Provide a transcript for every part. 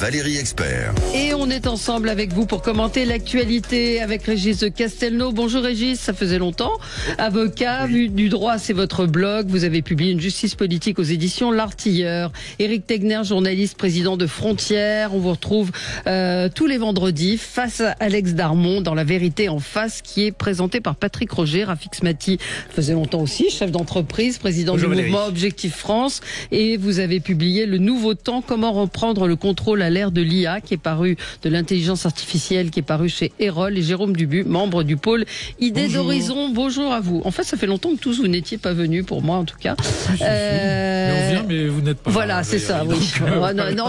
Valérie Expert. Et on est ensemble avec vous pour commenter l'actualité avec Régis de Castelnau. Bonjour Régis, ça faisait longtemps. Avocat, Vue du droit, c'est votre blog. Vous avez publié une justice politique aux éditions L'Artilleur. Éric Tegner, journaliste, président de Frontières. On vous retrouve tous les vendredis face à Alex Darmon dans La Vérité en face, qui est présenté par Patrick Roger. Rafik Smati, ça faisait longtemps aussi, chef d'entreprise, président Bonjour du Valérie. mouvement Objectif France. Et vous avez publié Le Nouveau Temps, comment reprendre le contrôle à l'ère de l'IA, qui est paru, de l'intelligence artificielle, qui est paru chez Erol, et Jérôme Dubu, membre du pôle Idées d'Horizon. Bonjour à vous. En fait, ça fait longtemps que tous vous n'étiez pas venus, pour moi en tout cas. Mais on vient, mais vous n'êtes pas. Voilà, c'est ça, oui.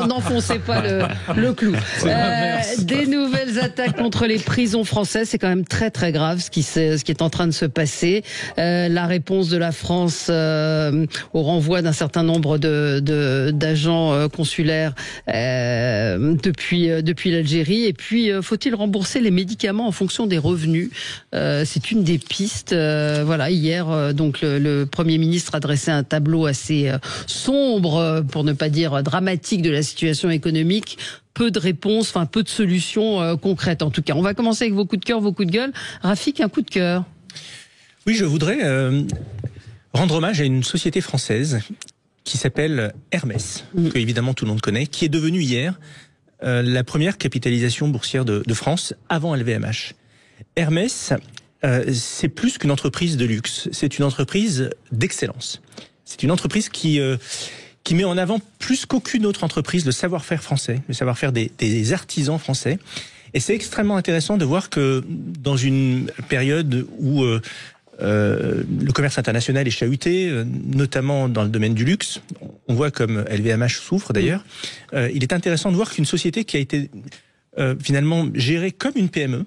N'enfoncez pas le clou. Des nouvelles attaques contre les prisons françaises, c'est quand même très très grave ce qui est en train de se passer. La réponse de la France au renvoi d'un certain nombre d'agents consulaires depuis l'Algérie. Et puis, faut-il rembourser les médicaments en fonction des revenus? C'est une des pistes. Voilà, hier, donc le Premier ministre a dressé un tableau assez sombre, pour ne pas dire dramatique, de la situation économique. Peu de réponses, enfin peu de solutions concrètes en tout cas. On va commencer avec vos coups de cœur, vos coups de gueule. Rafik, un coup de cœur. Oui, je voudrais rendre hommage à une société française qui s'appelle Hermès, que évidemment tout le monde connaît, qui est devenue hier la première capitalisation boursière de France avant LVMH. Hermès, c'est plus qu'une entreprise de luxe, c'est une entreprise d'excellence. C'est une entreprise qui met en avant plus qu'aucune autre entreprise le savoir-faire français, le savoir-faire des artisans français. Et c'est extrêmement intéressant de voir que dans une période où le commerce international est chahuté, notamment dans le domaine du luxe, on voit comme LVMH souffre d'ailleurs, il est intéressant de voir qu'une société qui a été finalement gérée comme une PME,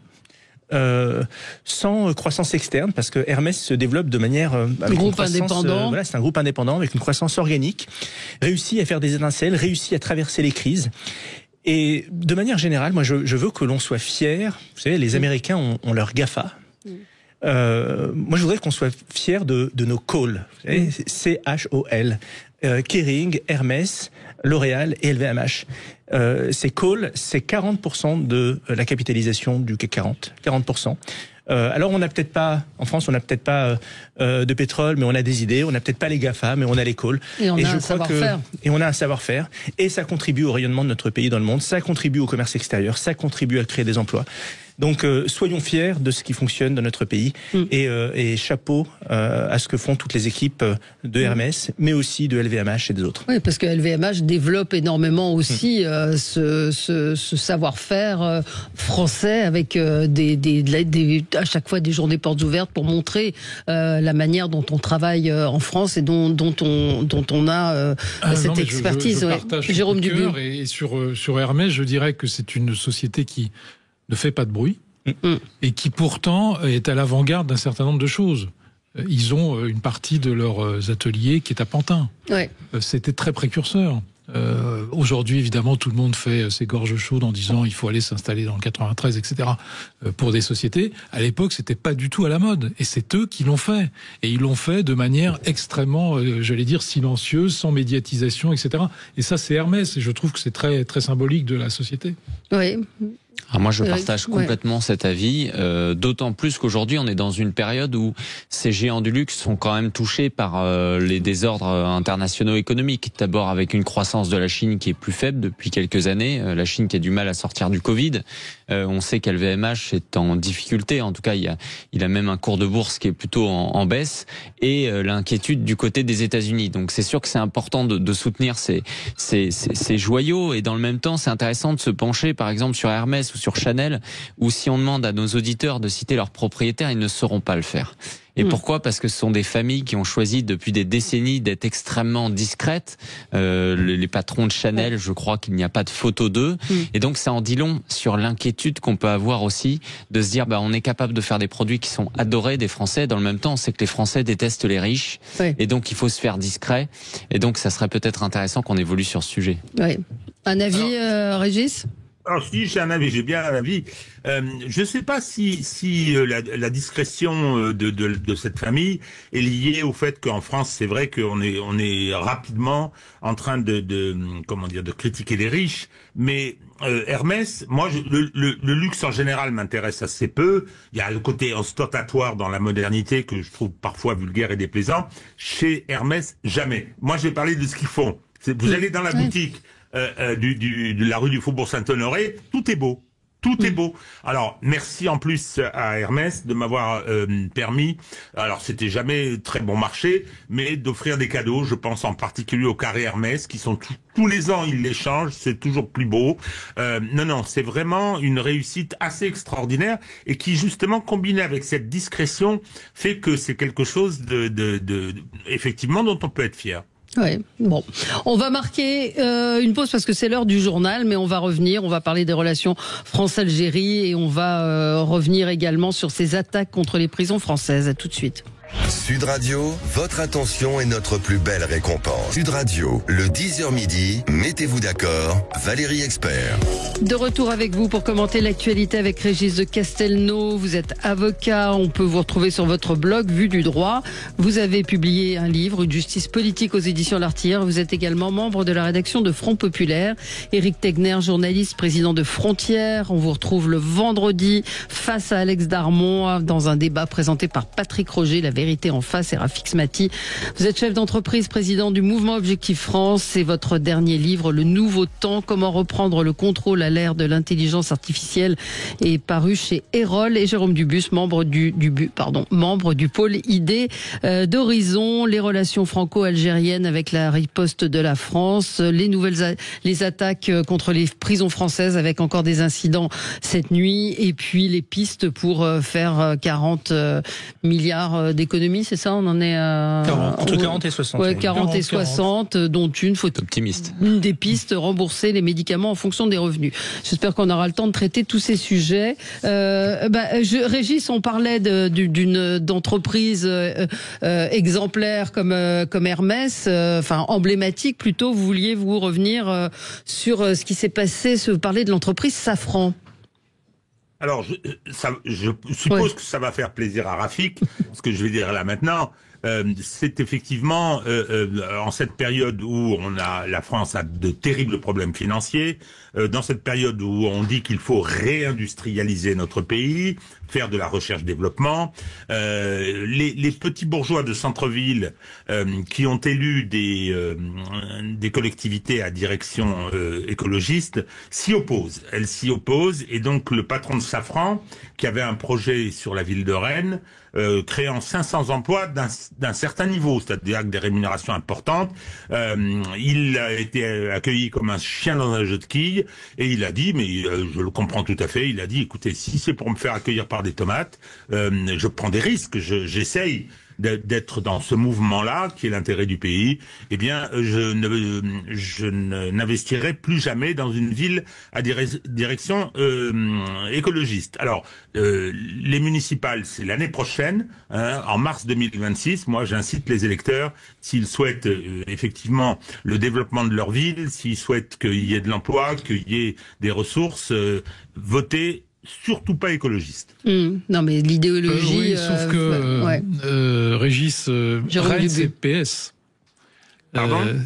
sans croissance externe, parce que Hermès se développe de manière avec groupe indépendant. Voilà, c'est un groupe indépendant avec une croissance organique, réussit à faire des étincelles, réussit à traverser les crises. Et de manière générale, moi je veux que l'on soit fier. Vous savez, les Américains ont leur GAFA. Moi je voudrais qu'on soit fier de nos calls, C-H-O-L, Kering, Hermès, L'Oréal et LVMH. Ces calls, c'est 40% de la capitalisation du CAC 40, 40%. Alors on n'a peut-être pas, en France, on n'a peut-être pas de pétrole, mais on a des idées. On n'a peut-être pas les GAFA, mais on a les calls. Et on a un savoir-faire. Et on a un savoir-faire. Et ça contribue au rayonnement de notre pays dans le monde. Ça contribue au commerce extérieur. Ça contribue à créer des emplois. Donc soyons fiers de ce qui fonctionne dans notre pays et chapeau à ce que font toutes les équipes de Hermès, mais aussi de LVMH et des autres. Oui, parce que LVMH développe énormément aussi ce savoir-faire français avec à chaque fois des journées portes ouvertes pour montrer la manière dont on travaille en France et dont on a cette expertise. Je partage Jérôme Dubu. Et sur Hermès, je dirais que c'est une société qui ne fait pas de bruit et qui pourtant est à l'avant-garde d'un certain nombre de choses. Ils ont une partie de leurs ateliers qui est à Pantin. Ouais. C'était très précurseur. Aujourd'hui, évidemment, tout le monde fait ses gorges chaudes en disant il faut aller s'installer dans le 93, etc. Pour des sociétés. À l'époque, c'était pas du tout à la mode. Et c'est eux qui l'ont fait. Et ils l'ont fait de manière extrêmement, j'allais dire, silencieuse, sans médiatisation, etc. Et ça, c'est Hermès. Et je trouve que c'est très, très symbolique de la société. Oui. Alors moi, je partage complètement cet avis, d'autant plus qu'aujourd'hui, on est dans une période où ces géants du luxe sont quand même touchés par les désordres internationaux économiques. D'abord avec une croissance de la Chine qui est plus faible depuis quelques années, la Chine qui a du mal à sortir du Covid. On sait qu'LVMH est en difficulté, en tout cas il a même un cours de bourse qui est plutôt en baisse, et l'inquiétude du côté des États-Unis. Donc c'est sûr que c'est important de soutenir ces joyaux, et dans le même temps c'est intéressant de se pencher par exemple sur Hermès ou sur Chanel, où si on demande à nos auditeurs de citer leurs propriétaires, ils ne sauront pas le faire. Et pourquoi ? Parce que ce sont des familles qui ont choisi depuis des décennies d'être extrêmement discrètes. Les patrons de Chanel, je crois qu'il n'y a pas de photo d'eux. Et donc ça en dit long sur l'inquiétude qu'on peut avoir aussi de se dire on est capable de faire des produits qui sont adorés des Français. Dans le même temps, on sait que les Français détestent les riches. Oui. Et donc il faut se faire discret. Et donc ça serait peut-être intéressant qu'on évolue sur ce sujet. Oui. Un avis, Régis ? Alors si j'ai un avis, j'ai bien un avis. Je ne sais pas si la discrétion de cette famille est liée au fait qu'en France, c'est vrai qu'on est rapidement en train de critiquer les riches, mais Hermès, moi, le luxe en général m'intéresse assez peu. Il y a le côté ostentatoire dans la modernité que je trouve parfois vulgaire et déplaisant. Chez Hermès, jamais. Moi, je vais parler de ce qu'ils font. Vous allez dans la boutique de la rue du Faubourg Saint-Honoré, tout est beau. Tout est beau. Alors, merci en plus à Hermès de m'avoir permis, alors c'était jamais très bon marché, mais d'offrir des cadeaux, je pense en particulier au carré Hermès, qui sont tous les ans, ils les changent, c'est toujours plus beau. Non, c'est vraiment une réussite assez extraordinaire et qui justement, combiné avec cette discrétion, fait que c'est quelque chose effectivement, dont on peut être fier. Ouais, bon. On va marquer une pause parce que c'est l'heure du journal, mais on va revenir, on va parler des relations France-Algérie et on va revenir également sur ces attaques contre les prisons françaises. À tout de suite. Sud Radio, votre attention est notre plus belle récompense. Sud Radio, le 10h midi, mettez-vous d'accord, Valérie Expert. De retour avec vous pour commenter l'actualité avec Régis de Castelnau. Vous êtes avocat, on peut vous retrouver sur votre blog Vue du droit. Vous avez publié un livre, Une justice politique aux éditions L'Artilleur. Vous êtes également membre de la rédaction de Front Populaire. Éric Tegner, journaliste, président de Frontières. On vous retrouve le vendredi face à Alex Darmon dans un débat présenté par Patrick Roger, La Vérité en face, et Rafik Smati. Vous êtes chef d'entreprise, président du mouvement Objectif France. C'est votre dernier livre, Le Nouveau Temps, comment reprendre le contrôle à l'ère de l'intelligence artificielle, est paru chez Erol. Et Jérôme Dubus, membre du pôle ID d'Horizon, les relations franco-algériennes avec la riposte de la France, les attaques contre les prisons françaises avec encore des incidents cette nuit, et puis les pistes pour faire 40 milliards d'économies, c'est ça? On en est à... Entre 40 et 60. Ouais, 40 et 60, dont une optimiste. Une des pistes, rembourser les médicaments en fonction des revenus. J'espère qu'on aura le temps de traiter tous ces sujets. Régis, on parlait d'entreprise exemplaire comme Hermès, emblématique plutôt. Vous vouliez revenir sur ce qui s'est passé, parler de l'entreprise Safran. Alors, je suppose que ça va faire plaisir à Rafik, ce que je vais dire là maintenant. C'est effectivement en cette période où la France a de terribles problèmes financiers, dans cette période où on dit qu'il faut réindustrialiser notre pays, faire de la recherche-développement, les petits bourgeois de centre-ville qui ont élu des collectivités à direction écologiste s'y opposent. Elles s'y opposent, et donc le patron de Safran, qui avait un projet sur la ville de Rennes, créant 500 emplois d'un certain niveau, c'est-à-dire avec des rémunérations importantes. Il a été accueilli comme un chien dans un jeu de quilles, et il a dit, mais je le comprends tout à fait, il a dit, écoutez, si c'est pour me faire accueillir par des tomates, je prends des risques, j'essaye d'être dans ce mouvement-là, qui est l'intérêt du pays, eh bien, je n'investirai plus jamais dans une ville à direction écologiste. Alors, les municipales, c'est l'année prochaine, en mars 2026. Moi, j'incite les électeurs, s'ils souhaitent effectivement le développement de leur ville, s'ils souhaitent qu'il y ait de l'emploi, qu'il y ait des ressources, voter surtout pas écologiste. Non, mais l'idéologie... oui, sauf que Régis, Rennes, c'est PS.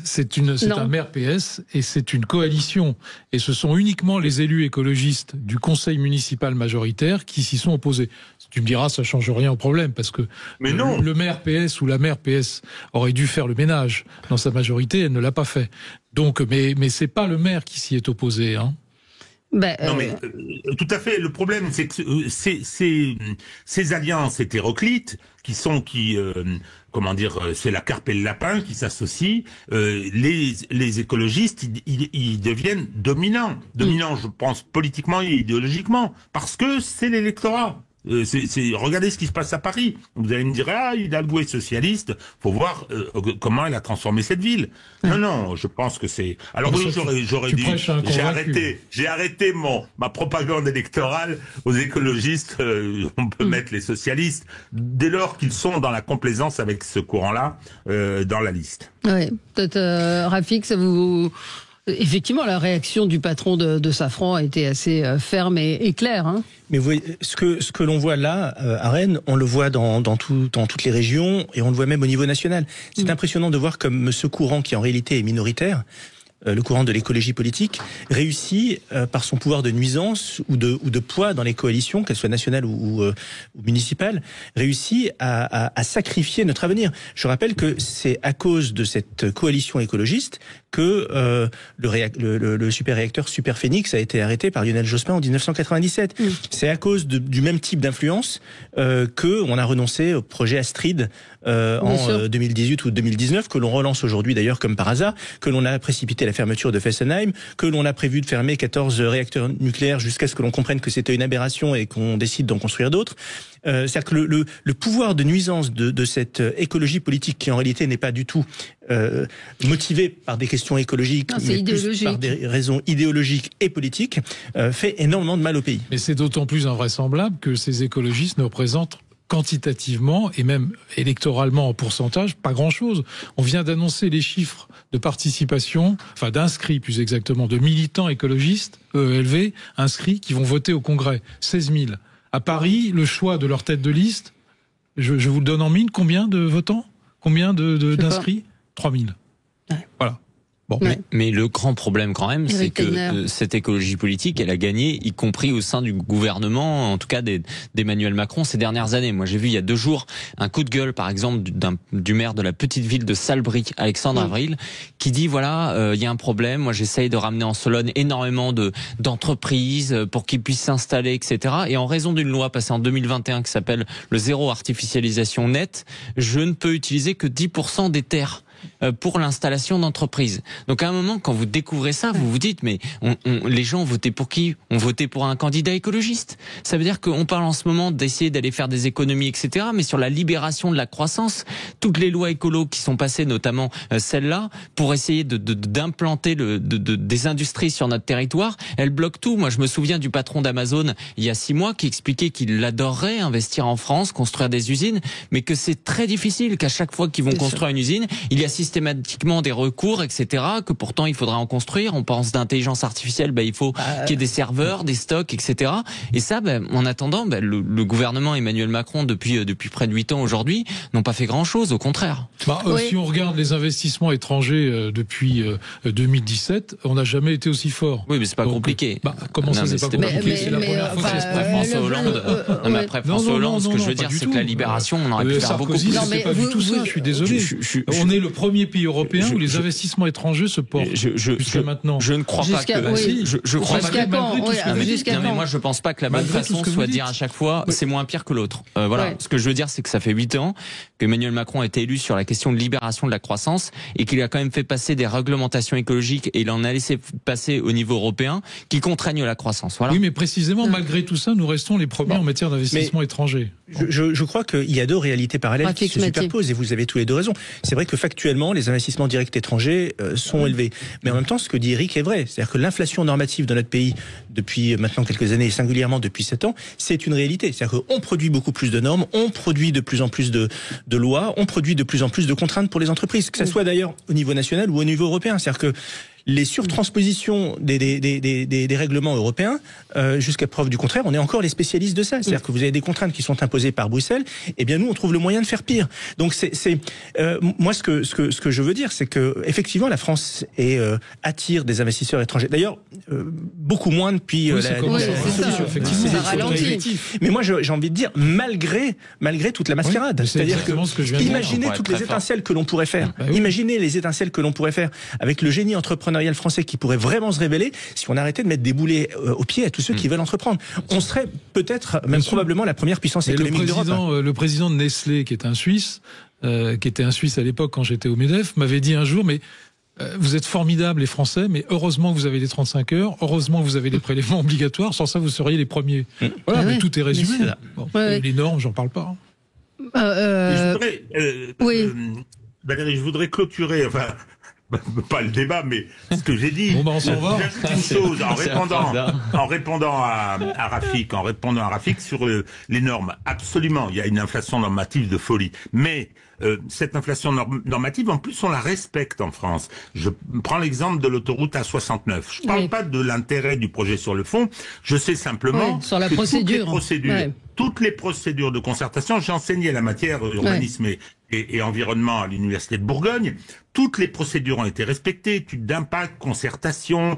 C'est un maire PS et c'est une coalition. Et ce sont uniquement les élus écologistes du conseil municipal majoritaire qui s'y sont opposés. Tu me diras, ça change rien au problème, parce que le maire PS ou la maire PS aurait dû faire le ménage dans sa majorité, elle ne l'a pas fait. Donc, mais c'est pas le maire qui s'y est opposé, hein. Non mais tout à fait. Le problème, c'est que ces alliances hétéroclites c'est la carpe et le lapin qui s'associent. Les écologistes, ils deviennent dominants, je pense politiquement et idéologiquement, parce que c'est l'électorat. Regardez ce qui se passe à Paris. Vous allez me dire, Hidalgo est socialiste. Faut voir comment elle a transformé cette ville. Non, je pense que c'est. Alors oui, j'aurais dit, j'ai arrêté ma propagande électorale aux écologistes. On peut mettre les socialistes dès lors qu'ils sont dans la complaisance avec ce courant-là dans la liste. Ouais, peut-être Rafik, Effectivement, la réaction du patron de Safran a été assez ferme et claire. Hein. Mais vous voyez, ce que l'on voit là, à Rennes, on le voit dans toutes les régions, et on le voit même au niveau national. C'est impressionnant de voir comme ce courant, qui en réalité est minoritaire, le courant de l'écologie politique, réussit par son pouvoir de nuisance ou de poids dans les coalitions, qu'elles soient nationales ou municipales, réussit à sacrifier notre avenir. Je rappelle que c'est à cause de cette coalition écologiste que le super-réacteur Superphénix a été arrêté par Lionel Jospin en 1997. C'est à cause du même type d'influence qu'on a renoncé au projet Astrid en 2018 ou 2019, que l'on relance aujourd'hui d'ailleurs comme par hasard, que l'on a précipité la fermeture de Fessenheim, que l'on a prévu de fermer 14 réacteurs nucléaires jusqu'à ce que l'on comprenne que c'était une aberration et qu'on décide d'en construire d'autres. C'est-à-dire que le pouvoir de nuisance de cette écologie politique, qui en réalité n'est pas du tout motivée par des questions écologiques, mais plus par des raisons idéologiques et politiques, fait énormément de mal au pays. Mais c'est d'autant plus invraisemblable que ces écologistes ne représentent quantitativement et même électoralement en pourcentage, pas grand-chose. On vient d'annoncer les chiffres de participation, enfin d'inscrits plus exactement, de militants écologistes, EELV, inscrits, qui vont voter au Congrès. 16 000. À Paris, le choix de leur tête de liste, je vous le donne en mine, combien de votants? Combien d'inscrits? 3 000. Ouais. Voilà. Bon. Mais le grand problème quand même, c'est que cette écologie politique, elle a gagné, y compris au sein du gouvernement, en tout cas d'Emmanuel Macron ces dernières années. Moi, j'ai vu il y a 2 jours un coup de gueule, par exemple, du maire de la petite ville de Salbris, Alexandre Avril, qui dit voilà, il y a un problème. Moi, j'essaye de ramener en Sologne énormément d'entreprises pour qu'ils puissent s'installer, etc. Et en raison d'une loi passée en 2021 qui s'appelle le zéro artificialisation nette, je ne peux utiliser que 10% des terres pour l'installation d'entreprises. Donc à un moment, quand vous découvrez ça, vous vous dites, mais les gens ont voté pour qui? Ont voté pour un candidat écologiste. Ça veut dire qu'on parle en ce moment d'essayer d'aller faire des économies, etc. Mais sur la libération de la croissance, toutes les lois écolo qui sont passées, notamment celle-là, pour essayer d'implanter des industries sur notre territoire, elles bloquent tout. Moi, je me souviens du patron d'Amazon, il y a 6 mois, qui expliquait qu'il adorerait investir en France, construire des usines, mais que c'est très difficile, qu'à chaque fois qu'ils vont construire une usine, il y a systématiquement des recours, etc., que pourtant il faudra en construire. On pense d'intelligence artificielle, il faut qu'il y ait des serveurs, des stocks, etc. Et ça, en attendant, le gouvernement Emmanuel Macron, depuis près de 8 ans aujourd'hui, n'ont pas fait grand-chose, au contraire. Si on regarde les investissements étrangers depuis 2017, on n'a jamais été aussi fort. Oui, mais c'est pas compliqué. Comment ça, c'est pas compliqué? C'est la première fois après François Hollande. Après François Hollande, ce que je veux dire, c'est que la libération, on aurait pu faire beaucoup plus. Non, mais c'est pas du tout ça, je suis désolé. On est le premier pays européen où les investissements étrangers se portent jusqu'à maintenant. Je ne crois pas que... Je crois pas que... mais moi, je pense pas que la bonne façon soit de dire à chaque fois, c'est moins pire que l'autre. Voilà. Ce que je veux dire, c'est que ça fait 8 ans qu'Emmanuel Macron a été élu sur la question de libération de la croissance et qu'il a quand même fait passer des réglementations écologiques et il en a laissé passer au niveau européen qui contraignent la croissance. Voilà. Oui, mais précisément, malgré tout ça, nous restons les premiers en matière d'investissement étranger. Je crois qu'il y a 2 réalités parallèles qui se superposent et vous avez tous les 2 raisons. C'est vrai que factuellement, les investissements directs étrangers sont élevés. Mais en même temps, ce que dit Eric est vrai. C'est-à-dire que l'inflation normative de notre pays, depuis maintenant quelques années et singulièrement depuis 7 ans, c'est une réalité. C'est-à-dire qu'on produit beaucoup plus de normes, on produit de plus en plus de lois, on produit de plus en plus de contraintes pour les entreprises, que ça soit d'ailleurs au niveau national ou au niveau européen. C'est-à-dire que les surtranspositions des règlements européens, jusqu'à preuve du contraire, on est encore les spécialistes de ça. C'est-à-dire que vous avez des contraintes qui sont imposées par Bruxelles, et bien nous on trouve le moyen de faire pire. Donc moi ce que je veux dire, c'est que effectivement la France attire des investisseurs étrangers. D'ailleurs beaucoup moins depuis la solution. Effectivement, ça ralentit. Mais moi j'ai envie de dire malgré toute la mascarade. Oui, c'est-à-dire que imaginez toutes les étincelles que l'on pourrait faire. Imaginez les étincelles que l'on pourrait faire avec le génie entrepreneurial français qui pourrait vraiment se révéler si on arrêtait de mettre des boulets aux pieds à tous ceux qui veulent entreprendre. On serait peut-être, même probablement, la première puissance économique d'Europe. Le président de Nestlé, qui est un Suisse, qui était un Suisse à l'époque quand j'étais au MEDEF, m'avait dit un jour, mais vous êtes formidables les Français, mais heureusement que vous avez les 35 heures, heureusement que vous avez les prélèvements obligatoires, sans ça vous seriez les premiers. Voilà, mais tout est résumé. Les normes, j'en parle pas. Valérie, je voudrais clôturer, pas le débat, mais ce que j'ai dit. Bon, on s'en va. J'ajoute une chose en répondant à Rafik sur les normes. Absolument, il y a une inflation normative de folie. Mais cette inflation normative, en plus, on la respecte en France. Je prends l'exemple de l'autoroute A69. Je parle pas de l'intérêt du projet sur le fond. Je sais simplement sur la procédure. Toutes les procédures de concertation, j'ai enseigné la matière urbanisme et environnement à l'Université de Bourgogne. Toutes les procédures ont été respectées, études d'impact, concertation,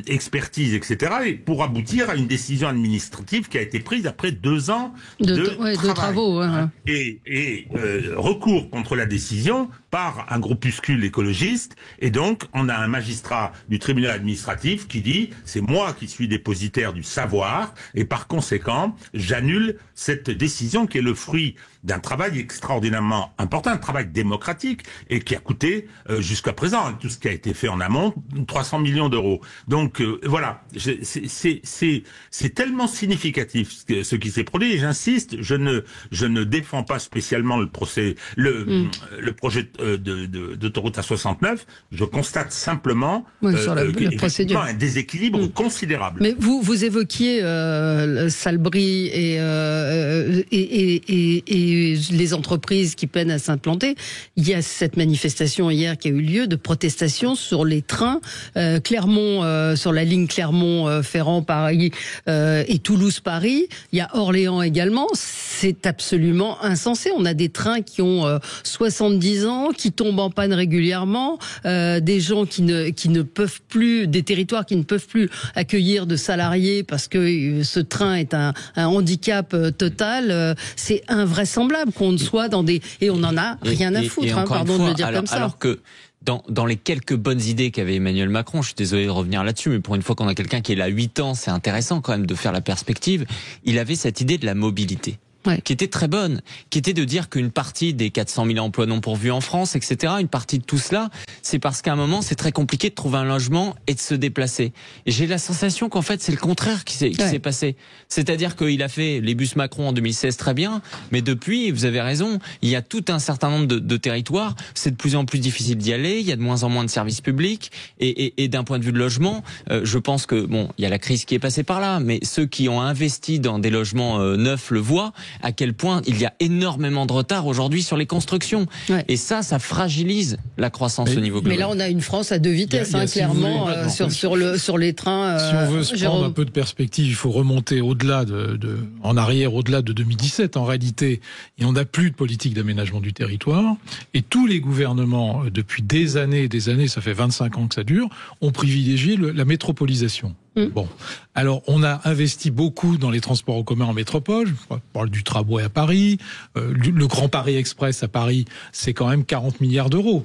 expertise, etc. Et pour aboutir à une décision administrative qui a été prise après 2 ans de travaux. Et recours contre la décision par un groupuscule écologiste. Et donc, on a un magistrat du tribunal administratif qui dit « c'est moi qui suis dépositaire du savoir et par conséquent, j'annule cette décision qui est le fruit d'un travail extraordinairement important, un travail démocratique et qui a coûté jusqu'à présent, tout ce qui a été fait en amont, 300 millions d'euros. Donc voilà, c'est tellement significatif ce qui s'est produit et j'insiste, je ne défends pas spécialement le projet d'autoroute A69, je constate simplement un déséquilibre considérable. Mais vous évoquiez Salbris et les entreprises qui peinent à s'implanter. Il y a cette manifestation hier qui a eu lieu de protestation sur les trains Clermont, sur la ligne Clermont-Ferrand-Paris et Toulouse-Paris. Il y a Orléans également. C'est absolument insensé. On a des trains qui ont 70 ans, qui tombent en panne régulièrement, des gens qui ne peuvent plus, des territoires qui ne peuvent plus accueillir de salariés parce que ce train est un handicap total. C'est invraisemblable qu'on ne soit dans des... Et on n'en a rien à foutre, pardon de le dire comme ça. Alors que dans les quelques bonnes idées qu'avait Emmanuel Macron, je suis désolé de revenir là-dessus, mais pour une fois qu'on a quelqu'un qui est là 8 ans, c'est intéressant quand même de faire la perspective, il avait cette idée de la mobilité. Qui était très bonne, qui était de dire qu'une partie des 400 000 emplois non pourvus en France, etc., une partie de tout cela, c'est parce qu'à un moment, c'est très compliqué de trouver un logement et de se déplacer. Et j'ai la sensation qu'en fait, c'est le contraire qui s'est passé. C'est-à-dire qu'il a fait les bus Macron en 2016 très bien, mais depuis, vous avez raison, il y a tout un certain nombre de territoires, c'est de plus en plus difficile d'y aller, il y a de moins en moins de services publics, et d'un point de vue de logement, je pense que, bon, il y a la crise qui est passée par là, mais ceux qui ont investi dans des logements neufs le voient, à quel point il y a énormément de retard aujourd'hui sur les constructions. Et ça fragilise la croissance au niveau global. Mais là, on a une France à 2 vitesses, clairement, sur les trains. Si on veut se prendre un peu de perspective, il faut remonter au-delà en arrière, au-delà de 2017. En réalité, on n'a plus de politique d'aménagement du territoire. Et tous les gouvernements, depuis des années, ça fait 25 ans que ça dure, ont privilégié la métropolisation. Bon, alors on a investi beaucoup dans les transports en commun en métropole. Je parle du tramway à Paris, le Grand Paris Express à Paris, c'est quand même 40 milliards d'euros.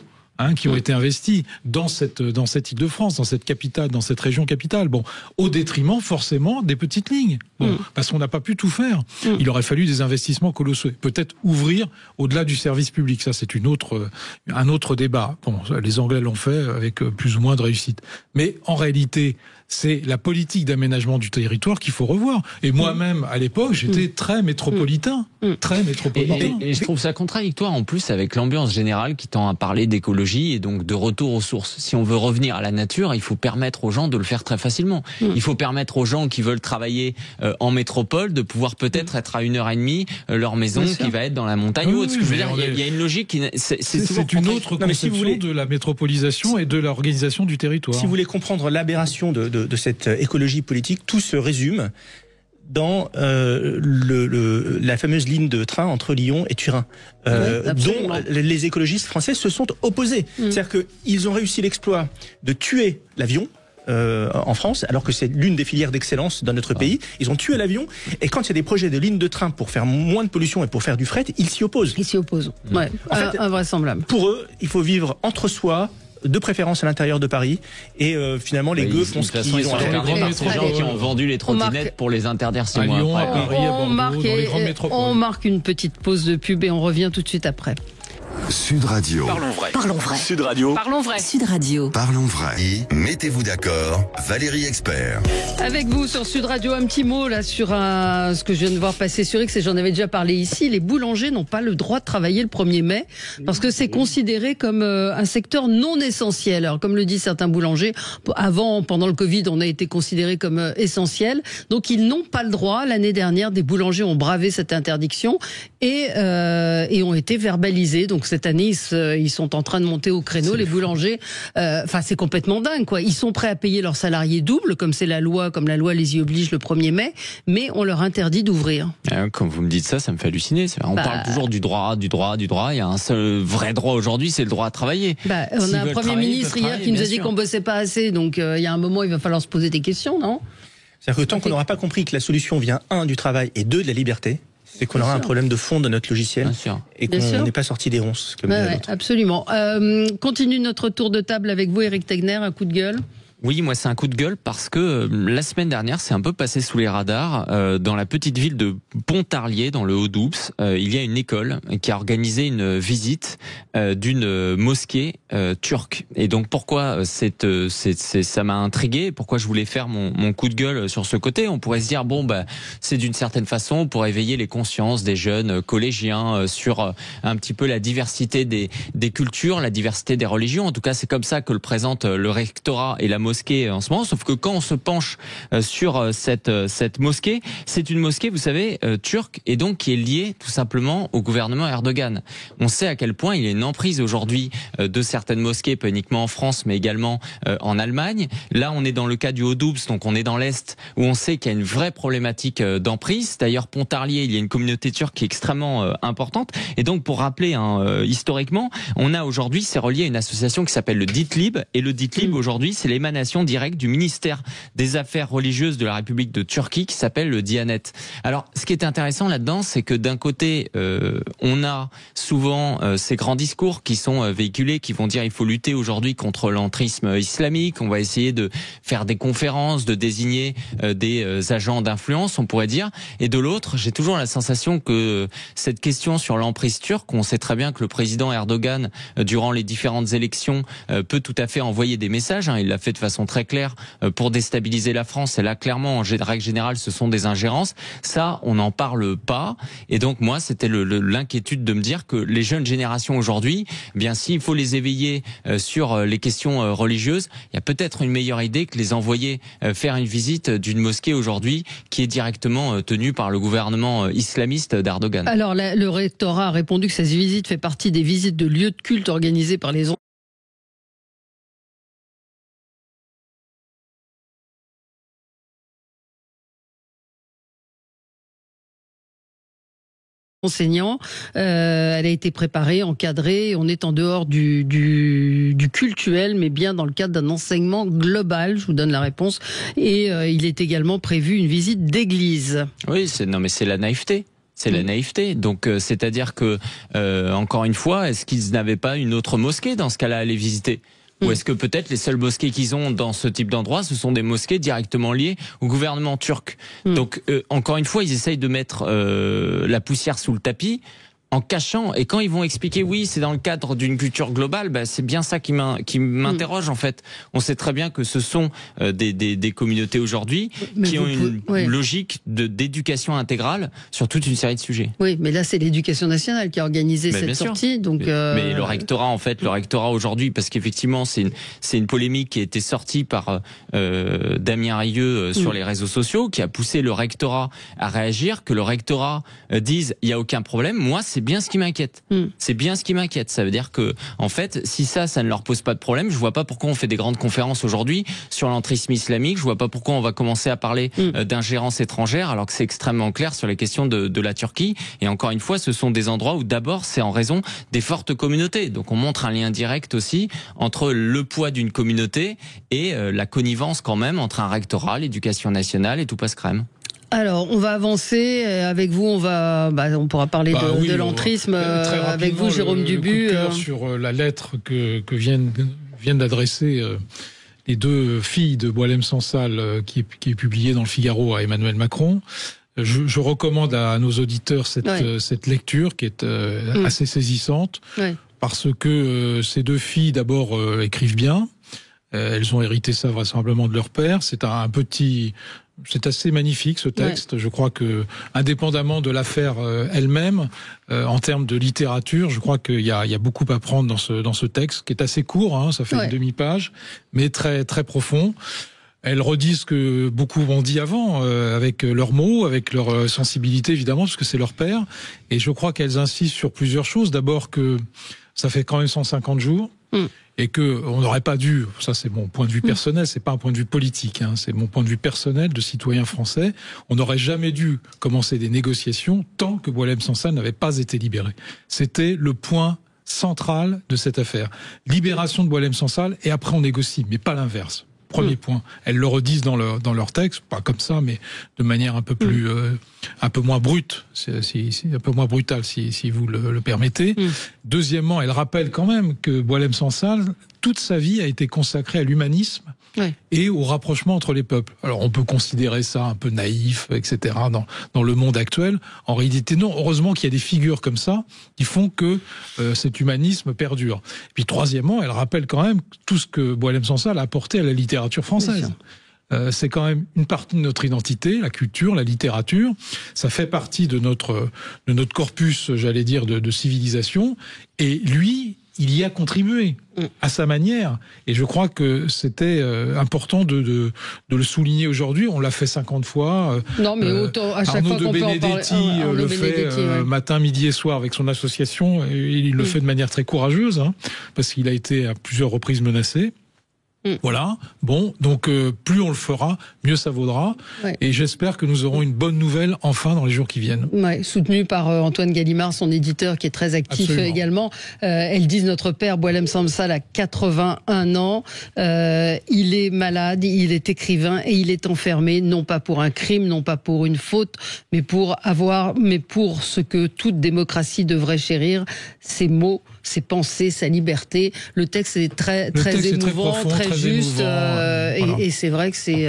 Qui ont été investis dans cette Île-de-France, dans cette capitale, dans cette région capitale. Bon, au détriment forcément des petites lignes. Bon, parce qu'on n'a pas pu tout faire. Il aurait fallu des investissements colossaux. Peut-être ouvrir au-delà du service public. Ça, c'est un autre débat. Bon, les Anglais l'ont fait avec plus ou moins de réussite. Mais en réalité, c'est la politique d'aménagement du territoire qu'il faut revoir. Et moi-même, à l'époque, j'étais très métropolitain. Très métropolitain. Et je trouve ça contradictoire en plus avec l'ambiance générale qui tend à parler d'écologie et donc de retour aux sources. Si on veut revenir à la nature, il faut permettre aux gens de le faire très facilement. Il faut permettre aux gens qui veulent travailler en métropole de pouvoir peut-être être à 1h30 leur maison qui va être dans la montagne ou autre. Ce que je veux dire, il y a une logique qui c'est une autre conception de la métropolisation et de l'organisation du territoire. Si vous voulez comprendre l'aberration de cette écologie politique, tout se résume dans la fameuse ligne de train entre Lyon et Turin, dont les écologistes français se sont opposés. C'est-à-dire qu'ils ont réussi l'exploit de tuer l'avion en France, alors que c'est l'une des filières d'excellence dans notre pays. Ils ont tué l'avion, et quand il y a des projets de ligne de train pour faire moins de pollution et pour faire du fret, ils s'y opposent. Ouais, en fait, invraisemblable. Pour eux, il faut vivre entre soi, de préférence à l'intérieur de Paris, et finalement les gueux font ce qu'ils ont à faire. Ces gens qui ont vendu les trottinettes pour les interdire 6 mois après. On marque une petite pause de pub et on revient tout de suite après. Sud Radio. Parlons vrai. Parlons vrai. Sud Radio. Parlons vrai. Sud Radio. Parlons vrai. Mettez-vous d'accord, Valérie Expert. Avec vous sur Sud Radio, un petit mot là sur ce que je viens de voir passer sur X et j'en avais déjà parlé ici. Les boulangers n'ont pas le droit de travailler le 1er mai parce que c'est considéré comme un secteur non essentiel. Alors comme le disent certains boulangers, pendant le Covid, on a été considéré comme essentiel. Donc ils n'ont pas le droit. L'année dernière, des boulangers ont bravé cette interdiction et ont été verbalisés. Donc cette année, ils sont en train de monter au créneau. Les boulangers, c'est complètement dingue, quoi. Ils sont prêts à payer leurs salariés double, comme la loi les y oblige le 1er mai, mais on leur interdit d'ouvrir. Quand vous me dites ça, ça me fait halluciner. On parle toujours du droit. Il y a un seul vrai droit aujourd'hui, c'est le droit à travailler. On a un Premier ministre hier qui nous a dit qu'on bossait pas assez, donc il y a un moment, il va falloir se poser des questions, non ? C'est-à-dire que tant qu'on n'aura pas compris que la solution vient, 1, du travail et 2, de la liberté, c'est qu'on aura un problème de fond de notre logiciel et qu'on n'est pas sorti des ronces. Comme absolument. Continue notre tour de table avec vous, Éric Tegner, un coup de gueule. Oui, moi c'est un coup de gueule parce que la semaine dernière, c'est un peu passé sous les radars. Dans la petite ville de Pontarlier, dans le Haut-Doubs, il y a une école qui a organisé une visite d'une mosquée turque. Et donc pourquoi ça m'a intrigué, pourquoi je voulais faire mon coup de gueule sur ce côté. On pourrait se dire c'est d'une certaine façon pour éveiller les consciences des jeunes collégiens sur un petit peu la diversité des cultures, la diversité des religions. En tout cas, c'est comme ça que le présente le rectorat et la mosquée en ce moment, sauf que quand on se penche sur cette mosquée, c'est une mosquée, vous savez, turque, et donc qui est liée tout simplement au gouvernement Erdogan. On sait à quel point il y a une emprise aujourd'hui de certaines mosquées, pas uniquement en France, mais également en Allemagne. Là, on est dans le cas du Haut-Doubs, donc on est dans l'Est, où on sait qu'il y a une vraie problématique d'emprise. D'ailleurs, Pontarlier, il y a une communauté turque qui est extrêmement importante, et donc pour rappeler historiquement, on a aujourd'hui, c'est relié à une association qui s'appelle le DİTİB, et le DİTİB aujourd'hui, c'est l'émanation directe du ministère des Affaires religieuses de la République de Turquie qui s'appelle le Diyanet. Alors, ce qui est intéressant là-dedans, c'est que d'un côté, on a souvent ces grands discours qui sont véhiculés, qui vont dire il faut lutter aujourd'hui contre l'entrisme islamique, on va essayer de faire des conférences, de désigner des agents d'influence, on pourrait dire. Et de l'autre, j'ai toujours la sensation que cette question sur l'emprise turque, on sait très bien que le président Erdogan, durant les différentes élections, peut tout à fait envoyer des messages. Il l'a fait de façon très claire pour déstabiliser la France. Et là, clairement, en règle générale, ce sont des ingérences. Ça, on n'en parle pas. Et donc, moi, c'était l'inquiétude de me dire que les jeunes générations aujourd'hui, bien, s'il faut les éveiller sur les questions religieuses, il y a peut-être une meilleure idée que les envoyer faire une visite d'une mosquée aujourd'hui qui est directement tenue par le gouvernement islamiste d'Erdogan. Alors, le rectorat a répondu que cette visite fait partie des visites de lieux de culte organisées par les enseignants. Elle a été préparée, encadrée. On est en dehors du cultuel, mais bien dans le cadre d'un enseignement global. Je vous donne la réponse. Et il est également prévu une visite d'église. Oui, c'est la naïveté. C'est la naïveté. Donc, c'est-à-dire que, encore une fois, est-ce qu'ils n'avaient pas une autre mosquée dans ce cas-là à aller visiter ? Ou est-ce que peut-être les seules mosquées qu'ils ont dans ce type d'endroit, ce sont des mosquées directement liées au gouvernement turc. Donc, encore une fois, ils essayent de mettre la poussière sous le tapis en cachant. Et quand ils vont expliquer, oui, c'est dans le cadre d'une culture globale, c'est bien ça qui m'interroge en fait. On sait très bien que ce sont des communautés aujourd'hui qui ont une logique d'éducation intégrale sur toute une série de sujets. Oui, mais là c'est l'éducation nationale qui a organisé cette sortie. Donc mais le rectorat aujourd'hui, parce qu'effectivement c'est une polémique qui a été sortie par Damien Rieu sur les réseaux sociaux, qui a poussé le rectorat à réagir, que le rectorat dise il y a aucun problème. Moi, c'est bien ce qui m'inquiète. C'est bien ce qui m'inquiète. Ça veut dire que, en fait, si ça ne leur pose pas de problème, je vois pas pourquoi on fait des grandes conférences aujourd'hui sur l'entrisme islamique. Je vois pas pourquoi on va commencer à parler d'ingérence étrangère, alors que c'est extrêmement clair sur les questions de la Turquie. Et encore une fois, ce sont des endroits où d'abord c'est en raison des fortes communautés. Donc on montre un lien direct aussi entre le poids d'une communauté et la connivence quand même entre un rectorat, l'éducation nationale et tout passe crème. Alors, on va avancer avec vous. On pourra parler de l'entrisme avec vous, Jérôme Dubu. Sur la lettre que viennent d'adresser les deux filles de Boualem Sansal, qui est publiée dans le Figaro à Emmanuel Macron. Je recommande à nos auditeurs cette lecture qui est assez saisissante. parce que ces deux filles, d'abord, écrivent bien. Elles ont hérité ça vraisemblablement de leur père. C'est c'est assez magnifique ce texte. Ouais. Je crois que, indépendamment de l'affaire elle-même, en termes de littérature, je crois qu'il y a beaucoup à prendre dans ce texte, qui est assez court, hein, ça fait une demi-page, mais très très profond. Elles redisent ce que beaucoup ont dit avant, avec leurs mots, avec leur sensibilité évidemment, parce que c'est leur père. Et je crois qu'elles insistent sur plusieurs choses. D'abord que ça fait quand même 150 jours. Et que on n'aurait pas dû, ça c'est mon point de vue personnel, c'est pas un point de vue politique, hein, c'est mon point de vue personnel de citoyen français, on n'aurait jamais dû commencer des négociations tant que Boualem Sansal n'avait pas été libéré. C'était le point central de cette affaire. Libération de Boualem Sansal et après on négocie, mais pas l'inverse. Premier point. Elles le redisent dans leur texte, pas comme ça, mais de manière un peu plus, un peu moins brute, un peu moins brutale, si vous le permettez. Deuxièmement, elles rappellent quand même que Boualem Sansal, toute sa vie a été consacrée à l'humanisme et au rapprochement entre les peuples. Alors on peut considérer ça un peu naïf, etc. dans le monde actuel. En réalité, non. Heureusement qu'il y a des figures comme ça qui font que cet humanisme perdure. Et puis troisièmement, elle rappelle quand même tout ce que Boualem Sansal a apporté à la littérature française. C'est quand même une partie de notre identité, la culture, la littérature. Ça fait partie de notre corpus, j'allais dire, de civilisation. Et lui, il y a contribué à sa manière. Et je crois que c'était important de le souligner aujourd'hui. On l'a fait 50 fois. Non, mais autant, à chaque Arnaud fois qu'on peut en parler. Arnaud de Benedetti le fait matin, midi et soir avec son association. Et il le fait de manière très courageuse, hein, parce qu'il a été à plusieurs reprises menacé. Voilà. Bon, donc plus on le fera, mieux ça vaudra. Et j'espère que nous aurons une bonne nouvelle enfin dans les jours qui viennent. Soutenu par Antoine Gallimard, son éditeur, qui est très actif également. Elles disent notre père Boualem Sansal a 81 ans. Il est malade, il est écrivain et il est enfermé, non pas pour un crime, non pas pour une faute, mais pour ce que toute démocratie devrait chérir, ses mots, ses pensées, sa liberté. Le texte est très émouvant, très juste, et c'est vrai que c'est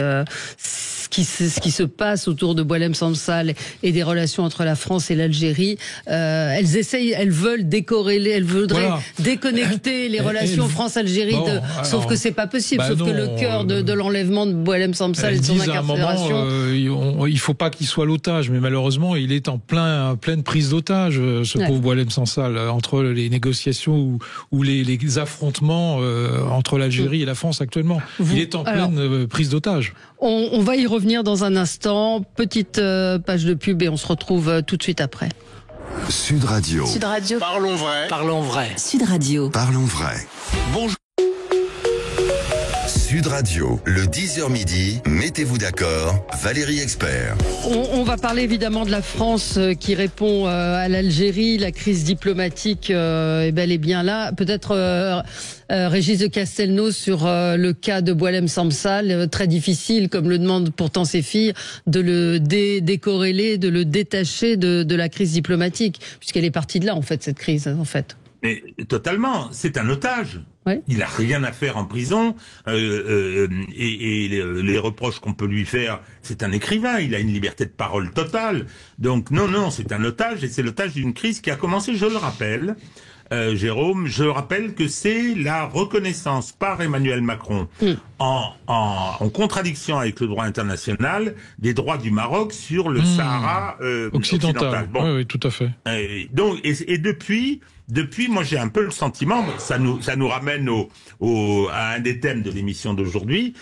ce qui se passe autour de Boualem Sansal et des relations entre la France et l'Algérie. Elles veulent décorréler, elles voudraient déconnecter les relations France-Algérie, sauf que c'est pas possible, sauf que le cœur de l'enlèvement de Boualem Sansal et de son incarcération. Il faut pas qu'il soit l'otage, mais malheureusement, il est en pleine prise d'otage, ce pauvre Boualem Sansal, entre les négociations ou les affrontements entre l'Algérie et la France actuellement. Il est en pleine prise d'otage. On va y revenir dans un instant. Petite page de pub et on se retrouve tout de suite après. Sud Radio. Sud Radio. Parlons vrai. Parlons vrai. Sud Radio. Parlons vrai. Bonjour. Sud Radio, le 10h midi, mettez-vous d'accord, Valérie Expert. On va parler évidemment de la France qui répond à l'Algérie. La crise diplomatique est bel et bien là. Peut-être Régis de Castelnau sur le cas de Boualem Sansal, très difficile, comme le demandent pourtant ses filles, de le décorréler, de le détacher de la crise diplomatique, puisqu'elle est partie de là en fait, cette crise en fait. Mais totalement, c'est un otage. Il n'a rien à faire en prison et les reproches qu'on peut lui faire, c'est un écrivain, il a une liberté de parole totale. Donc non, c'est un otage et c'est l'otage d'une crise qui a commencé, je le rappelle, Jérôme, je rappelle que c'est la reconnaissance par Emmanuel Macron en contradiction avec le droit international des droits du Maroc sur le Sahara occidental. Bon. Oui, tout à fait. Et depuis, moi j'ai un peu le sentiment, ça nous ramène à un des thèmes de l'émission d'aujourd'hui,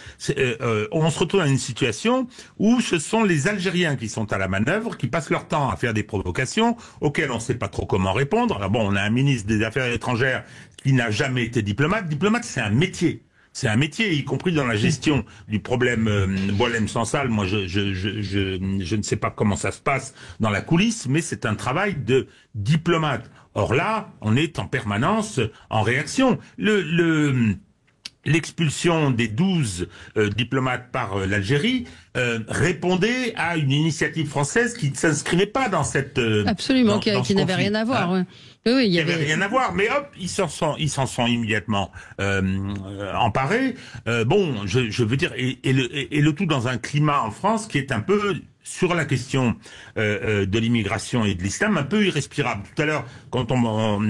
on se retrouve dans une situation où ce sont les Algériens qui sont à la manœuvre, qui passent leur temps à faire des provocations auxquelles on ne sait pas trop comment répondre. Alors bon, on a un ministre des Affaires étrangères qui n'a jamais été diplomate. Diplomate, c'est un métier. C'est un métier, y compris dans la gestion du problème Boualem Sansal. Moi, je ne sais pas comment ça se passe dans la coulisse, mais c'est un travail de diplomate. Or là, on est en permanence en réaction. L'expulsion des 12 diplomates par l'Algérie répondait à une initiative française qui ne s'inscrivait pas dans cette... Absolument, qui n'avait rien à voir. Hein. Oui, il y avait rien à voir, mais hop, ils s'en sont immédiatement emparés. Je veux dire, et le tout dans un climat en France qui est un peu sur la question de l'immigration et de l'islam un peu irrespirable. Tout à l'heure, quand on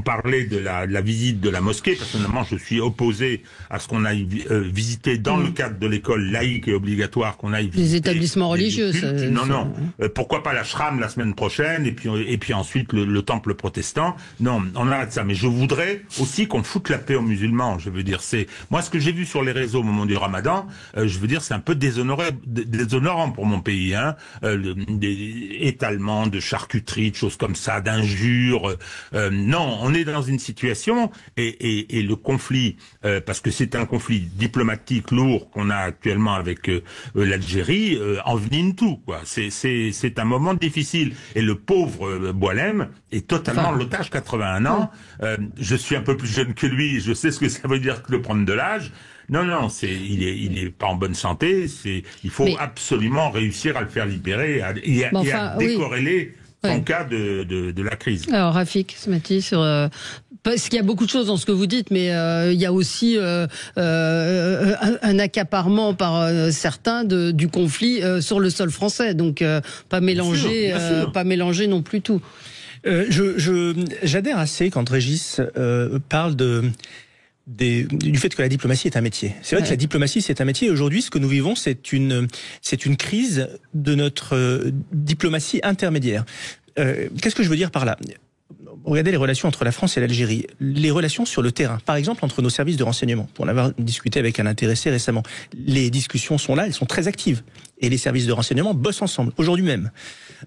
parlait de la visite de la mosquée, personnellement, je suis opposé à ce qu'on aille visiter dans le cadre de l'école laïque et obligatoire, qu'on aille visiter les établissements religieux. Non. Pourquoi pas la Shram la semaine prochaine, et puis ensuite le temple protestant. Non, on arrête ça. Mais je voudrais aussi qu'on foute la paix aux musulmans. Je veux dire, moi ce que j'ai vu sur les réseaux au moment du Ramadan, je veux dire, c'est un peu déshonorant pour mon pays, hein. Des étalements de charcuterie, de choses comme ça, d'injures. Non, on est dans une situation et le conflit, parce que c'est un conflit diplomatique lourd qu'on a actuellement avec l'Algérie, envenime tout, quoi. C'est un moment difficile. Et le pauvre Boualem est totalement l'otage, 81 ans. Je suis un peu plus jeune que lui, je sais ce que ça veut dire de prendre de l'âge. Non, il est pas en bonne santé. Il faut absolument réussir à le faire libérer et à décorréler son cas de la crise. Alors Rafik Smati, parce qu'il y a beaucoup de choses dans ce que vous dites, mais il y a aussi un accaparement par certains du conflit sur le sol français. Donc pas mélanger non plus tout. J'adhère assez quand Régis parle du fait que la diplomatie est un métier. C'est vrai que la diplomatie, c'est un métier. Aujourd'hui, ce que nous vivons, c'est une crise de notre diplomatie intermédiaire. Qu'est-ce que je veux dire par là ? Regardez les relations entre la France et l'Algérie. Les relations sur le terrain, par exemple entre nos services de renseignement. Pour en avoir discuté avec un intéressé récemment. Les discussions sont là, elles sont très actives. Et les services de renseignement bossent ensemble, aujourd'hui même.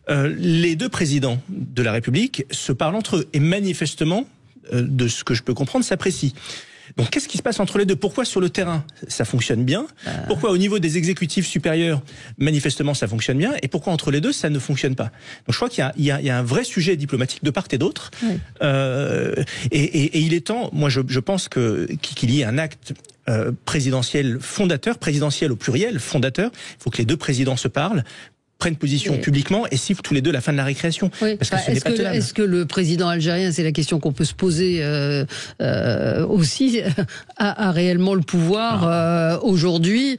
Les deux présidents de la République se parlent entre eux. Et manifestement, de ce que je peux comprendre, s'apprécient. Donc qu'est-ce qui se passe entre les deux ? Pourquoi sur le terrain ça fonctionne bien ? Pourquoi au niveau des exécutifs supérieurs manifestement ça fonctionne bien ? Et pourquoi entre les deux ça ne fonctionne pas ? Donc je crois qu'il y a un vrai sujet diplomatique de part et d'autre. Et il est temps, moi je pense qu'il y ait un acte présidentiel fondateur, présidentiel au pluriel, fondateur. Il faut que les deux présidents se parlent, prennent position publiquement et sifflent tous les deux la fin de la récréation. Oui. Parce que ce n'est pas tenable. Est-ce que le président algérien, c'est la question qu'on peut se poser aussi, a réellement le pouvoir aujourd'hui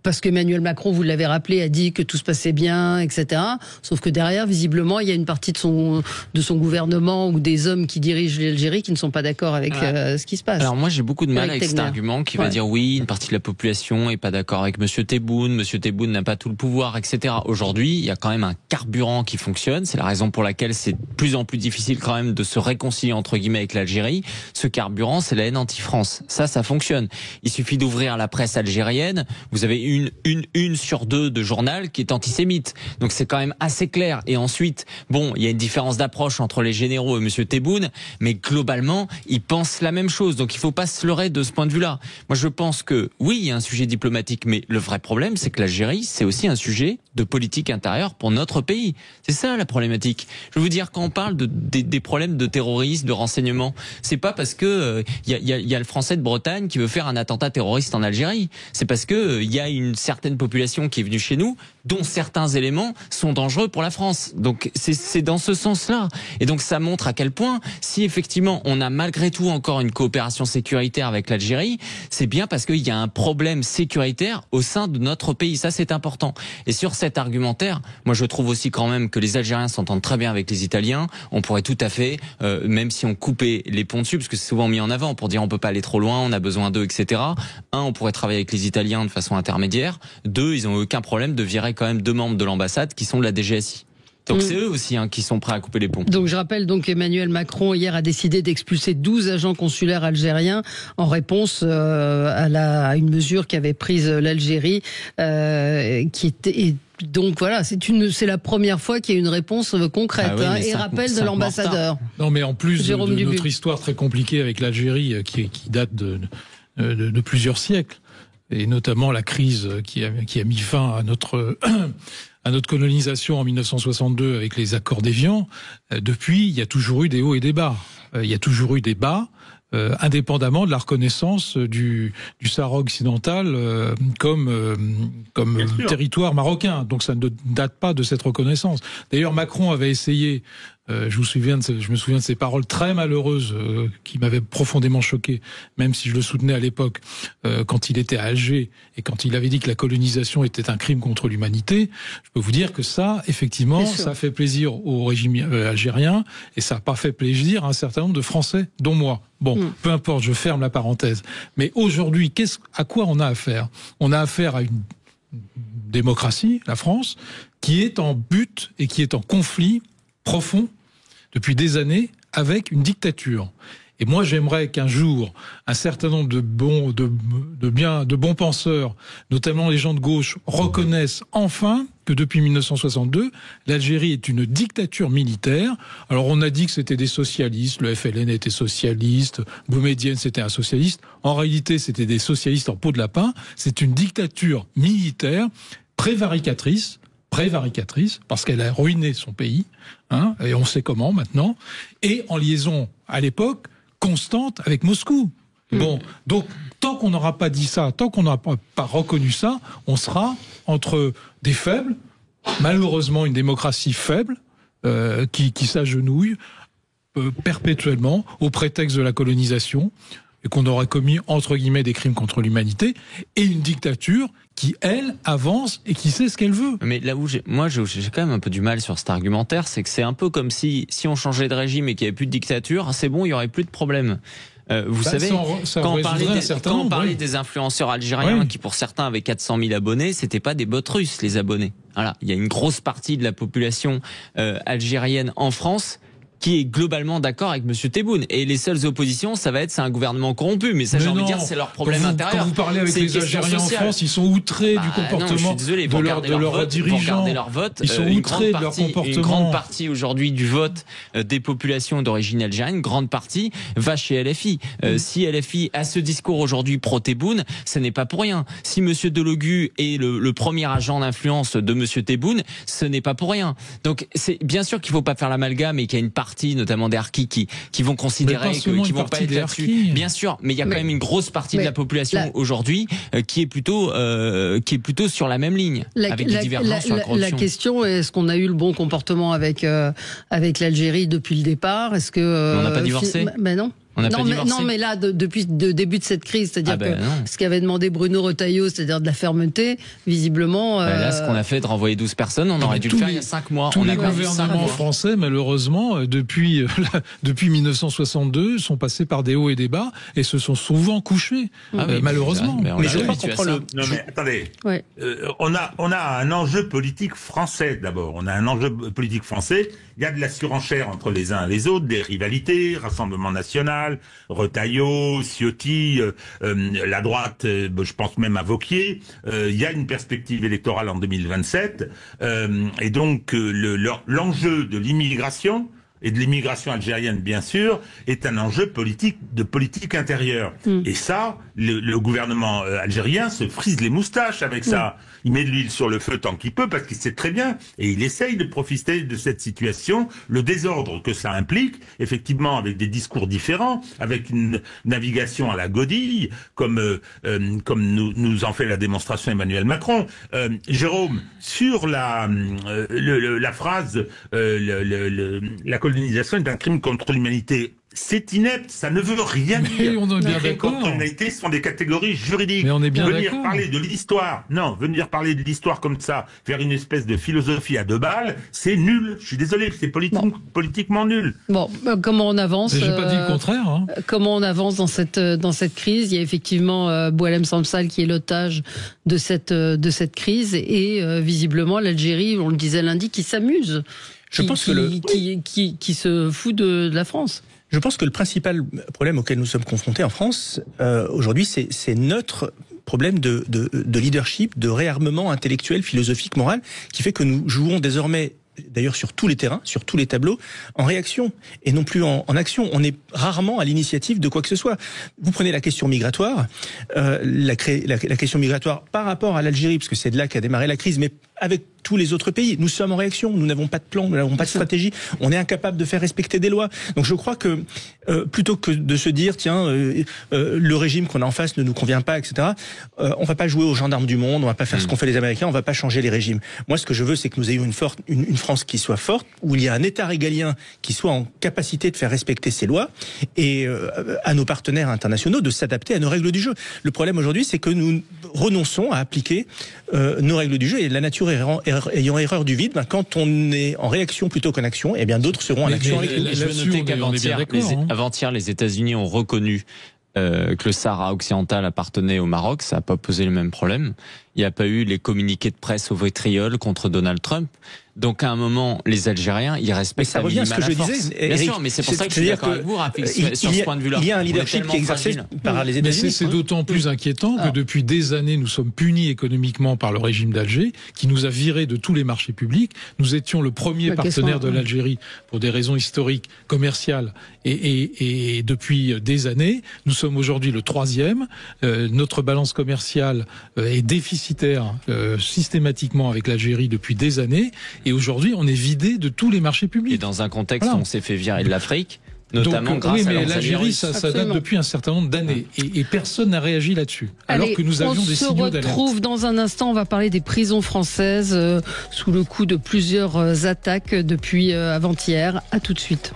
parce qu'Emmanuel Macron, vous l'avez rappelé, a dit que tout se passait bien, etc. Sauf que derrière, visiblement, il y a une partie de son gouvernement ou des hommes qui dirigent l'Algérie qui ne sont pas d'accord avec ce qui se passe. Alors moi, j'ai beaucoup de mal avec cet argument qui va dire oui, une partie de la population est pas d'accord avec Monsieur Tebboune. Monsieur Tebboune n'a pas tout le pouvoir, etc. Aujourd'hui, il y a quand même un carburant qui fonctionne. C'est la raison pour laquelle c'est de plus en plus difficile quand même de se réconcilier entre guillemets avec l'Algérie. Ce carburant, c'est la haine anti-France. Ça fonctionne. Il suffit d'ouvrir la presse algérienne. Vous avez une sur deux de journal qui est antisémite. Donc c'est quand même assez clair. Et ensuite, bon, il y a une différence d'approche entre les généraux et Monsieur Tebboune, mais globalement, ils pensent la même chose. Donc il faut pas se leurrer de ce point de vue-là. Moi, je pense que oui, il y a un sujet diplomatique, mais le vrai problème, c'est que l'Algérie, c'est aussi un sujet de politique intérieure pour notre pays. C'est ça la problématique. Je veux vous dire, quand on parle des problèmes de terrorisme, de renseignement, c'est pas parce que il y a le Français de Bretagne qui veut faire un attentat terroriste en Algérie. C'est parce que il y a une certaine population qui est venue chez nous, dont certains éléments sont dangereux pour la France. Donc c'est dans ce sens-là. Et donc ça montre à quel point, si effectivement on a malgré tout encore une coopération sécuritaire avec l'Algérie, c'est bien parce qu'il y a un problème sécuritaire au sein de notre pays. Ça, c'est important. Et sur cet argumentaire, moi je trouve aussi quand même que les Algériens s'entendent très bien avec les Italiens. On pourrait tout à fait, même si on coupait les ponts dessus, parce que c'est souvent mis en avant pour dire on peut pas aller trop loin, on a besoin d'eux, etc. On pourrait travailler avec les Italiens de façon intermédiaire. 2, ils n'ont aucun problème de virer quand même 2 membres de l'ambassade qui sont de la DGSI. Donc c'est eux aussi qui sont prêts à couper les ponts. Donc je rappelle Emmanuel Macron hier a décidé d'expulser 12 agents consulaires algériens en réponse à une mesure qu'avait prise l'Algérie qui était... Donc voilà, c'est la première fois qu'il y a une réponse concrète et rappel de l'ambassadeur. Non mais en plus de notre histoire très compliquée avec l'Algérie qui date de plusieurs siècles, et notamment la crise qui a mis fin à notre colonisation en 1962 avec les accords d'Évian. Depuis, il y a toujours eu des hauts et des bas. Il y a toujours eu des bas, indépendamment de la reconnaissance du Sahara occidental comme territoire marocain. Donc ça ne date pas de cette reconnaissance. D'ailleurs, Macron avait essayé Je me souviens de ces paroles très malheureuses qui m'avaient profondément choqué, même si je le soutenais à l'époque, quand il était à Alger et quand il avait dit que la colonisation était un crime contre l'humanité. Je peux vous dire que ça, effectivement, ça fait plaisir au régime algérien et ça n'a pas fait plaisir à un certain nombre de Français, dont moi. Bon, peu importe, je ferme la parenthèse. Mais aujourd'hui, à quoi on a affaire ? On a affaire à une démocratie, la France, qui est en butte et qui est en conflit profond depuis des années avec une dictature. Et moi, j'aimerais qu'un jour, un certain nombre de bons penseurs, notamment les gens de gauche, reconnaissent enfin que depuis 1962, l'Algérie est une dictature militaire. Alors, on a dit que c'était des socialistes, le FLN était socialiste, Boumedienne c'était un socialiste. En réalité, c'était des socialistes en peau de lapin. C'est une dictature militaire prévaricatrice, parce qu'elle a ruiné son pays, et on sait comment maintenant, et en liaison, à l'époque, constante avec Moscou. Bon, donc, tant qu'on n'aura pas dit ça, tant qu'on n'aura pas reconnu ça, on sera entre des faibles, malheureusement une démocratie faible, qui s'agenouille perpétuellement au prétexte de la colonisation, et qu'on aurait commis, entre guillemets, des crimes contre l'humanité, et une dictature qui, elle, avance et qui sait ce qu'elle veut. Mais là où j'ai quand même un peu du mal sur cet argumentaire, c'est que c'est un peu comme si on changeait de régime et qu'il n'y avait plus de dictature, c'est bon, il n'y aurait plus de problème. Vous savez, quand on parlait des influenceurs algériens qui, pour certains, avaient 400 000 abonnés, c'était pas des bots russes, les abonnés. Voilà. Il y a une grosse partie de la population algérienne en France qui est globalement d'accord avec M. Tebboune. Et les seules oppositions, ça va être c'est un gouvernement corrompu. Mais ça, j'ai envie de dire, c'est leur problème intérieur. Quand vous parlez avec les Algériens en France, ils sont outrés du comportement de leurs dirigeants. Regardez leur vote. Ils sont outrés de leur comportement. Une grande partie aujourd'hui du vote des populations d'origine algérienne, une grande partie, va chez LFI. Si LFI a ce discours aujourd'hui pro-Tebboune, ce n'est pas pour rien. Si M. Delogu est le premier agent d'influence de M. Tebboune, ce n'est pas pour rien. Donc, c'est bien sûr qu'il ne faut pas faire l'amalgame et qu'il y a une partie, notamment des Harkis, qui vont considérer qu'ils ne vont pas être là-dessus. Bien sûr, mais il y a quand même une grosse partie de la population aujourd'hui qui est plutôt sur la même ligne, avec des divergences sur la corruption. La question est, est-ce qu'on a eu le bon comportement avec l'Algérie depuis le départ ? Est-ce que on n'a pas divorcé ? Ben non. Non, mais là, depuis le début de cette crise, c'est-à-dire ce qu'avait demandé Bruno Retailleau, c'est-à-dire de la fermeté, visiblement... là, ce qu'on a fait de renvoyer 12 personnes, on aurait dû le faire il y a 5 mois. Tous les gouvernements français, malheureusement, depuis 1962, sont passés par des hauts et des bas, et se sont souvent couchés, malheureusement. Mais je crois qu'on prend le... Non, mais attendez. Ouais. On a un enjeu politique français, d'abord. On a un enjeu politique français. Il y a de la surenchère entre les uns et les autres, des rivalités, Rassemblement national, Retailleau, Ciotti, la droite, je pense même à Wauquiez. Il y a une perspective électorale en 2027. Et donc, l'enjeu de l'immigration, et de l'immigration algérienne, bien sûr, est un enjeu de politique intérieure. Et ça, le gouvernement algérien se frise les moustaches avec ça. Il met de l'huile sur le feu tant qu'il peut, parce qu'il sait très bien, et il essaye de profiter de cette situation, le désordre que ça implique, effectivement, avec des discours différents, avec une navigation à la godille, comme nous en fait la démonstration Emmanuel Macron. Jérôme, sur la phrase, la colonisation est un crime contre l'humanité. C'est inepte, ça ne veut rien dire. On est bien d'accord. Contre l'humanité, ce sont des catégories juridiques. Mais on est bien venir parler de l'histoire, venir parler de l'histoire comme ça, faire une espèce de philosophie à deux balles, c'est nul. Je suis désolé, c'est politiquement nul. Bon, comment on avance ? J'ai pas dit le contraire. Comment on avance dans cette crise ? Il y a effectivement Boualem Samsal qui est l'otage de cette crise et visiblement l'Algérie, on le disait lundi, qui s'amuse. Je pense qui se fout de la France. Je pense que le principal problème auquel nous sommes confrontés en France aujourd'hui, c'est notre problème de leadership, de réarmement intellectuel, philosophique, moral, qui fait que nous jouons désormais, d'ailleurs sur tous les terrains, sur tous les tableaux, en réaction et non plus en action. On est rarement à l'initiative de quoi que ce soit. Vous prenez la question migratoire, la question migratoire par rapport à l'Algérie, parce que c'est de là qu'a démarré la crise, mais avec tous les autres pays. Nous sommes en réaction, nous n'avons pas de plan, nous n'avons pas de stratégie, on est incapable de faire respecter des lois. Donc je crois que plutôt que de se dire tiens le régime qu'on a en face ne nous convient pas, etc. On va pas jouer aux gendarmes du monde, on va pas faire ce qu'ont fait les Américains, on va pas changer les régimes. Moi, ce que je veux, c'est que nous ayons une France qui soit forte, où il y a un État régalien qui soit en capacité de faire respecter ses lois et à nos partenaires internationaux de s'adapter à nos règles du jeu. Le problème aujourd'hui, c'est que nous renonçons à appliquer nos règles du jeu, et la nature ayant horreur du vide, quand on est en réaction plutôt qu'en action, eh bien d'autres seront en action avec nous. Je veux noter qu'avant-hier, les États-Unis ont reconnu que le Sahara occidental appartenait au Maroc. Ça n'a pas posé le même problème. Il n'y a pas eu les communiqués de presse au vitriol contre Donald Trump. Donc à un moment, les Algériens, ils respectent la minima la force. Ça revient à ce que je disais. Bien sûr, mais c'est pour ça que je suis d'accord avec vous, Rafik, sur ce point de vue-là. Il y a un leadership qui est exercé par les États-Unis. C'est d'autant plus inquiétant que depuis des années, nous sommes punis économiquement par le régime d'Alger, qui nous a virés de tous les marchés publics. Nous étions le premier partenaire de l'Algérie pour des raisons historiques, commerciales, et depuis des années. Nous sommes aujourd'hui le 3e. Notre balance commerciale est déficitaire systématiquement avec l'Algérie depuis des années. Et aujourd'hui, on est vidé de tous les marchés publics. Et dans un contexte où on s'est fait virer de l'Afrique, notamment grâce à l'Algérie, ça date depuis un certain nombre d'années. Et personne n'a réagi là-dessus. Alors que nous avions des signaux d'alerte. On se retrouve dans un instant. On va parler des prisons françaises sous le coup de plusieurs attaques depuis avant-hier. À tout de suite.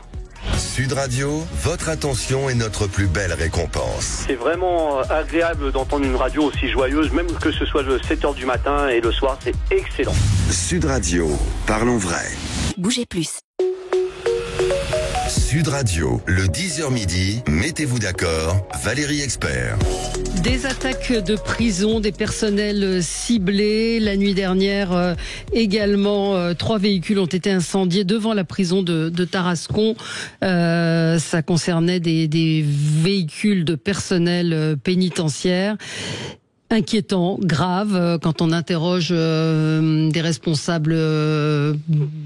Sud Radio, votre attention est notre plus belle récompense. C'est vraiment agréable d'entendre une radio aussi joyeuse, même que ce soit le 7h du matin et le soir, c'est excellent. Sud Radio, parlons vrai. Bougez plus. Sud Radio, le 10h midi, mettez-vous d'accord, Valérie Expert. Des attaques de prison, des personnels ciblés. La nuit dernière, également, 3 véhicules ont été incendiés devant la prison de Tarascon. Ça concernait des véhicules de personnel pénitentiaire. Inquiétant, grave, quand on interroge des responsables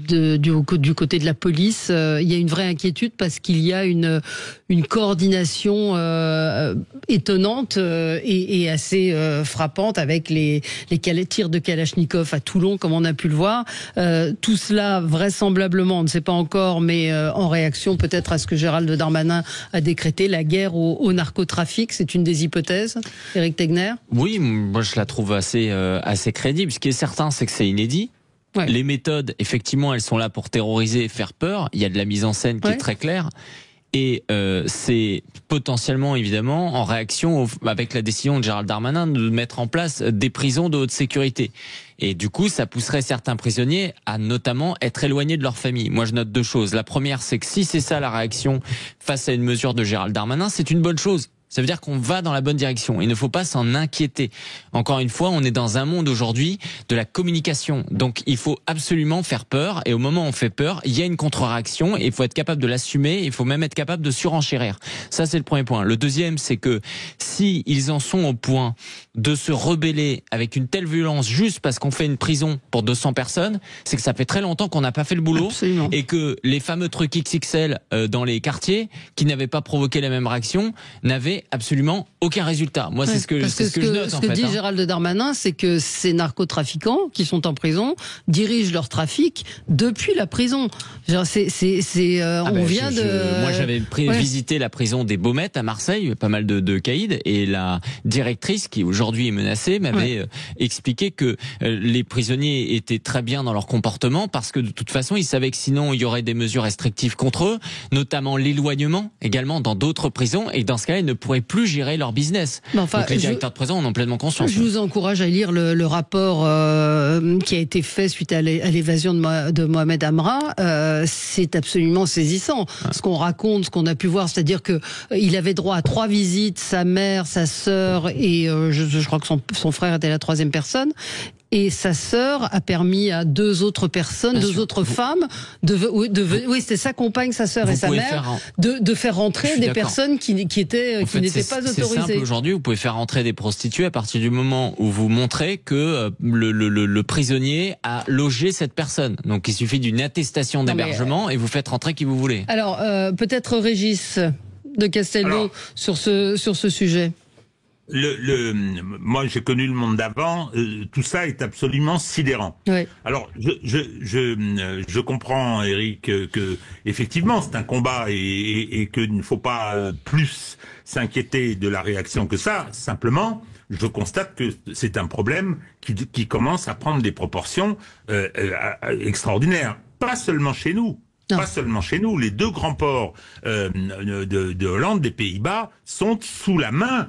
du côté de la police, il y a une vraie inquiétude parce qu'il y a une coordination étonnante et assez frappante avec les tirs de Kalachnikov à Toulon, comme on a pu le voir. Tout cela, vraisemblablement, on ne sait pas encore, mais en réaction peut-être à ce que Gérald Darmanin a décrété, la guerre au narcotrafic. C'est une des hypothèses, Éric Tegner? Oui, moi je la trouve assez crédible. Ce qui est certain, c'est que c'est inédit. Ouais. Les méthodes, effectivement, elles sont là pour terroriser et faire peur. Il y a de la mise en scène qui est très claire. Et c'est potentiellement, évidemment, en réaction avec la décision de Gérald Darmanin de mettre en place des prisons de haute sécurité. Et du coup, ça pousserait certains prisonniers à notamment être éloignés de leur famille. Moi, je note 2 choses. La première, c'est que si c'est ça la réaction face à une mesure de Gérald Darmanin, c'est une bonne chose. Ça veut dire qu'on va dans la bonne direction. Il ne faut pas s'en inquiéter. Encore une fois, on est dans un monde aujourd'hui de la communication. Donc, il faut absolument faire peur. Et au moment où on fait peur, il y a une contre-réaction. Et il faut être capable de l'assumer. Il faut même être capable de surenchérir. Ça, c'est le premier point. Le deuxième, c'est que si ils en sont au point de se rebeller avec une telle violence juste parce qu'on fait une prison pour 200 personnes, c'est que ça fait très longtemps qu'on n'a pas fait le boulot. Absolument. Et que les fameux trucs XXL dans les quartiers qui n'avaient pas provoqué la même réaction n'avaient absolument aucun résultat. Moi, c'est ce que je note. Ce que dit Gérald Darmanin, c'est que ces narcotrafiquants qui sont en prison dirigent leur trafic depuis la prison. Genre, on vient de. Moi, j'avais visité la prison des Baumettes à Marseille, pas mal de caïds, et la directrice, qui aujourd'hui est menacée, m'avait expliqué que les prisonniers étaient très bien dans leur comportement parce que de toute façon, ils savaient que sinon il y aurait des mesures restrictives contre eux, notamment l'éloignement également dans d'autres prisons, et dans ce cas-là, ils ne pourraient plus gérer leur business. Donc les directeurs de prison en ont pleinement conscience. Je vous encourage à lire le rapport qui a été fait suite à l'évasion de Mohamed Amra. C'est absolument saisissant. Ce qu'on raconte, ce qu'on a pu voir, c'est-à-dire que il avait droit à 3 visites, sa mère, sa sœur et je crois que son frère était la 3e personne. Et sa sœur a permis à 2 autres personnes, 2 autres femmes, oui, c'était sa compagne, sa sœur et sa mère, de faire rentrer des personnes qui n'étaient pas autorisées. C'est simple aujourd'hui, vous pouvez faire rentrer des prostituées à partir du moment où vous montrez que le prisonnier a logé cette personne. Donc il suffit d'une attestation d'hébergement et vous faites rentrer qui vous voulez. Alors peut-être Régis de Castelnau sur ce sujet. moi, j'ai connu le monde d'avant. Tout ça est absolument sidérant. Oui. Alors, je comprends, Eric, que effectivement, c'est un combat et qu'il ne faut pas plus s'inquiéter de la réaction que ça. Simplement, je constate que c'est un problème qui commence à prendre des proportions extraordinaires. Pas seulement chez nous. Non. Pas seulement chez nous. Les deux grands ports de Hollande, des Pays-Bas, sont sous la main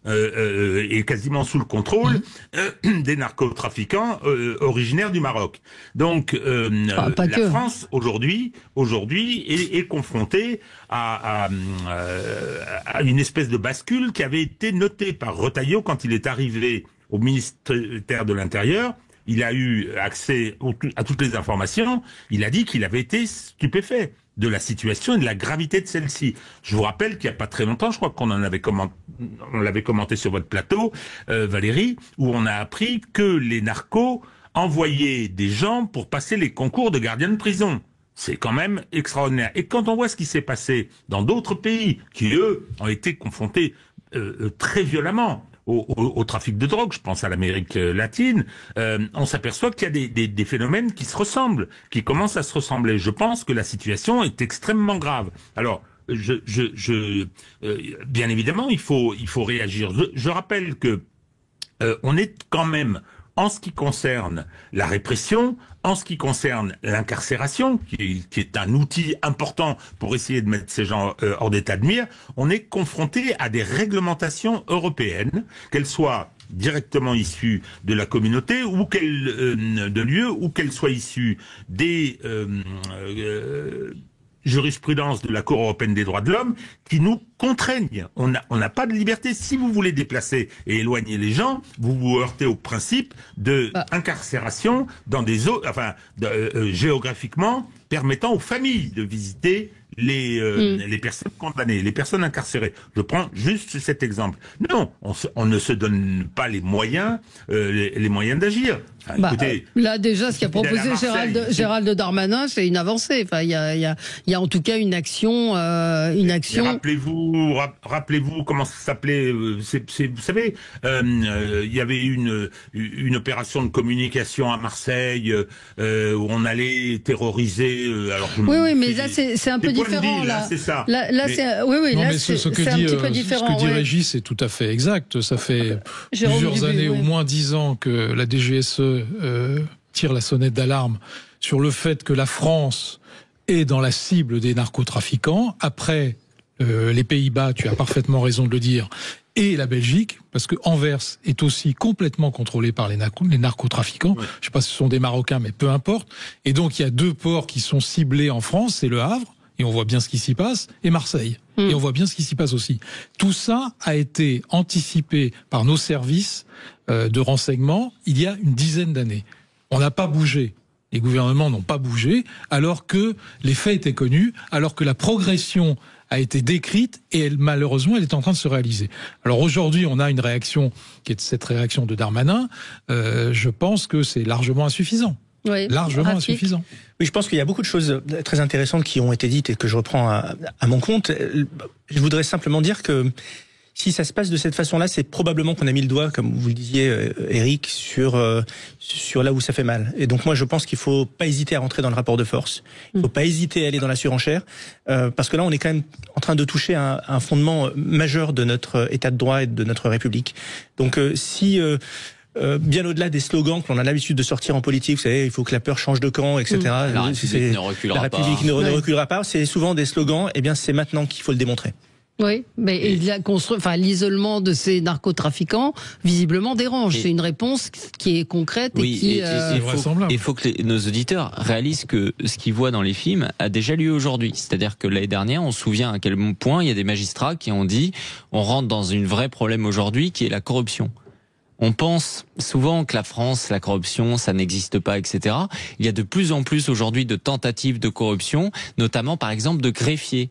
et quasiment sous le contrôle des narcotrafiquants originaires du Maroc. Donc la France aujourd'hui est confrontée à une espèce de bascule qui avait été notée par Retailleau quand il est arrivé au ministère de l'Intérieur. Il a eu accès à toutes les informations. Il a dit qu'il avait été stupéfait de la situation et de la gravité de celle-ci. Je vous rappelle qu'il n'y a pas très longtemps, je crois qu'on en avait on l'avait commenté sur votre plateau, Valérie, où on a appris que les narcos envoyaient des gens pour passer les concours de gardiens de prison. C'est quand même extraordinaire. Et quand on voit ce qui s'est passé dans d'autres pays, qui eux ont été confrontés très violemment au trafic de drogue, je pense à l'Amérique latine, on s'aperçoit qu'il y a des phénomènes qui se ressemblent, qui commencent à se ressembler. Je pense que la situation est extrêmement grave. Alors, bien évidemment, il faut réagir. Je rappelle que on est quand même, en ce qui concerne la répression, en ce qui concerne l'incarcération, qui est un outil important pour essayer de mettre ces gens hors d'état de nuire, on est confronté à des réglementations européennes, qu'elles soient directement issues de la communauté ou de l'UE, ou qu'elles soient issues des jurisprudence de la Cour européenne des droits de l'homme qui nous contraignent. On n'a pas de liberté. Si vous voulez déplacer et éloigner les gens, vous vous heurtez au principe de incarcération dans des zones, géographiquement permettant aux familles de visiter les personnes condamnées, les personnes incarcérées. Je prends juste cet exemple. Non, on ne se donne pas les moyens d'agir. Enfin, écoutez, là déjà, ce qu'a proposé Gérald Darmanin, c'est une avancée. Enfin, il y a en tout cas une action. Rappelez-vous comment ça s'appelait. Vous savez, il y avait une opération de communication à Marseille où on allait terroriser. Oui, mais là c'est un peu différent. Là, c'est ça. Là, c'est un petit peu différent. Ce que dit Régis, c'est tout à fait exact. Ça fait plusieurs années, au moins 10 ans, que la DGSE tire la sonnette d'alarme sur le fait que la France est dans la cible des narcotrafiquants. Après les Pays-Bas, tu as parfaitement raison de le dire, et la Belgique, parce que Anvers est aussi complètement contrôlé par les narcotrafiquants. Oui. Je sais pas si ce sont des Marocains, mais peu importe. Et donc il y a deux ports qui sont ciblés en France, c'est Le Havre, et on voit bien ce qui s'y passe, et Marseille. Et on voit bien ce qui s'y passe aussi. Tout ça a été anticipé par nos services de renseignement il y a une dizaine d'années. On n'a pas bougé. Les gouvernements n'ont pas bougé, alors que les faits étaient connus, alors que la progression a été décrite et malheureusement elle est en train de se réaliser. Alors aujourd'hui on a une réaction qui est cette réaction de Darmanin. Je pense que c'est largement insuffisant. Oui, largement insuffisant. Oui, je pense qu'il y a beaucoup de choses très intéressantes qui ont été dites et que je reprends à mon compte. Je voudrais simplement dire que si ça se passe de cette façon-là, c'est probablement qu'on a mis le doigt, comme vous le disiez, Eric, sur là où ça fait mal. Et donc moi, je pense qu'il faut pas hésiter à rentrer dans le rapport de force. Il faut pas hésiter à aller dans la surenchère, parce que là, on est quand même en train de toucher un fondement majeur de notre État de droit et de notre République. Donc bien au-delà des slogans qu'on a l'habitude de sortir en politique, vous savez, il faut que la peur change de camp, etc. La République ne reculera pas. La République ne reculera pas. C'est souvent des slogans. Eh bien, c'est maintenant qu'il faut le démontrer. Oui, mais l'isolement de ces narcotrafiquants, visiblement, dérange. C'est une réponse qui est concrète et qui... Il faut que nos auditeurs réalisent que ce qu'ils voient dans les films a déjà lieu aujourd'hui. C'est-à-dire que l'année dernière, on se souvient à quel point il y a des magistrats qui ont dit on rentre dans une vraie problème aujourd'hui qui est la corruption. On pense souvent que la France, la corruption, ça n'existe pas, etc. Il y a de plus en plus aujourd'hui de tentatives de corruption, notamment par exemple de greffiers.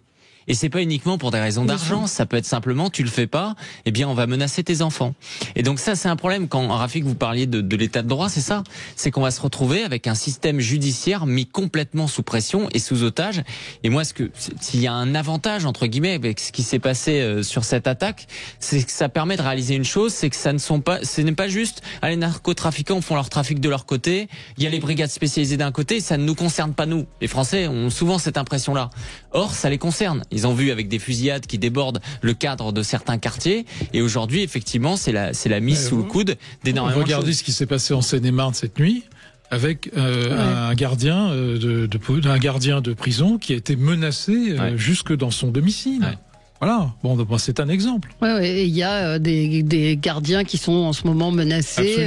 Et c'est pas uniquement pour des raisons d'argent, ça peut être simplement, tu le fais pas, eh bien on va menacer tes enfants. Et donc ça c'est un problème quand, Rafik, vous parliez de l'état de droit, c'est ça. C'est qu'on va se retrouver avec un système judiciaire mis complètement sous pression et sous otage. Et moi, s'il y a un avantage, entre guillemets, avec ce qui s'est passé sur cette attaque, c'est que ça permet de réaliser une chose, c'est que ce n'est pas juste, les narcotrafiquants font leur trafic de leur côté, il y a les brigades spécialisées d'un côté, ça ne nous concerne pas nous. Les Français ont souvent cette impression-là. Or, ça les concerne. Ils ont vu avec des fusillades qui débordent le cadre de certains quartiers. Et aujourd'hui, effectivement, c'est la mise sous le coude d'énormément de choses. Regardez ce qui s'est passé en Seine-et-Marne cette nuit avec un gardien de prison qui a été menacé jusque dans son domicile. Ouais. Voilà, bon, c'est un exemple. Ouais, il y a des gardiens qui sont en ce moment menacés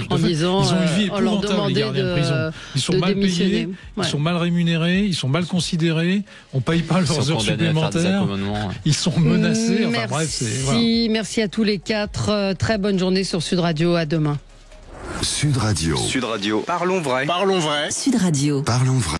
en disant, ils ont une vie on leur épouvantable, les gardiens de prison. Ils sont mal payés, ils sont mal rémunérés, ils sont mal considérés, on paye pas leurs heures supplémentaires, ils sont menacés. Enfin, merci à tous les quatre. Très bonne journée sur Sud Radio. À demain. Sud Radio. Sud Radio. Parlons vrai. Sud Radio. Parlons vrai.